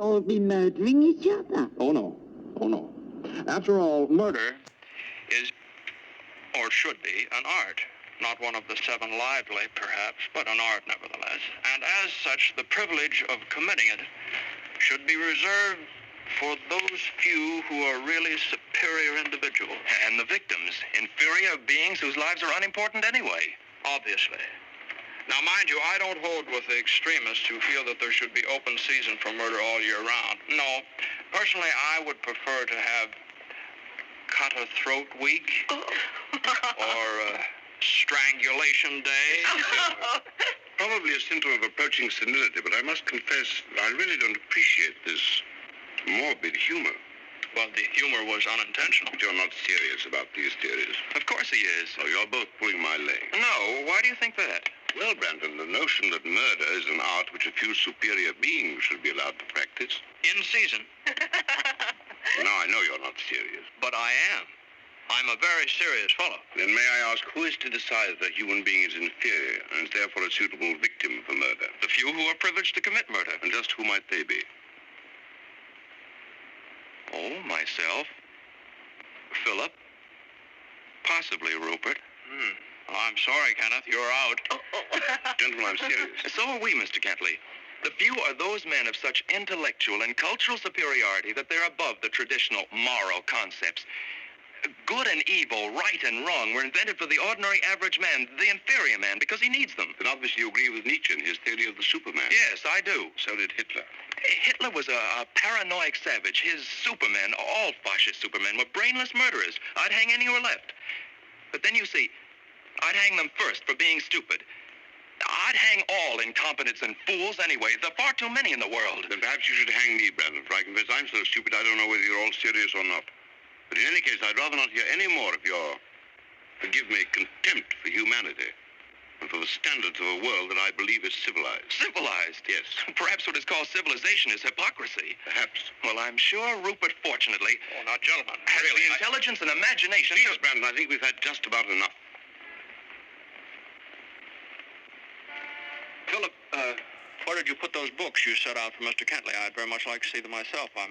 All be murdering each other. Oh, no. Oh, no. After all, murder is, or should be, an art. Not one of the seven lively, perhaps, but an art nevertheless. And as such, the privilege of committing it should be reserved for those few who are really superior individuals. And the victims, inferior beings whose lives are unimportant anyway. Obviously. Now, mind you, I don't hold with the extremists who feel that there should be open season for murder all year round. No. Personally, I would prefer to have cut a throat week or strangulation day. Probably a symptom of approaching senility, but I must confess I really don't appreciate this morbid humor. Well, the humor was unintentional. But you're not serious about these theories. Of course he is. Oh, you're both pulling my leg. No, why do you think that? Well, Brandon, the notion that murder is an art which a few superior beings should be allowed to practice. In season. Now I know you're not serious. But I am. I'm a very serious fellow. Then may I ask, who is to decide that a human being is inferior and is therefore a suitable victim for murder? The few who are privileged to commit murder. And just who might they be? Oh, myself. Philip. Possibly Rupert. I'm sorry, Kenneth. You're out. Gentlemen, I'm serious. So are we, Mr. Kentley. The few are those men of such intellectual and cultural superiority that they're above the traditional moral concepts. Good and evil, right and wrong were invented for the ordinary average man, the inferior man, because he needs them. Then obviously you agree with Nietzsche in his theory of the Superman. Yes, I do. So did Hitler. Hitler was a paranoid savage. His Supermen, all fascist Supermen, were brainless murderers. I'd hang any who were left. But then you see, I'd hang them first for being stupid. I'd hang all incompetents and fools anyway. There are far too many in the world. Then perhaps you should hang me, Brandon, for I confess I'm so stupid I don't know whether you're all serious or not. But in any case, I'd rather not hear any more of your, forgive me, contempt for humanity and for the standards of a world that I believe is civilized. Civilized? Yes. Perhaps what is called civilization is hypocrisy. Perhaps. Well, I'm sure Rupert, fortunately, Oh, now, gentlemen, has really, the intelligence and imagination Please, Brandon, I think we've had just about enough. Philip, where did you put those books you set out for Mr. Kentley? I'd very much like to see them myself, I may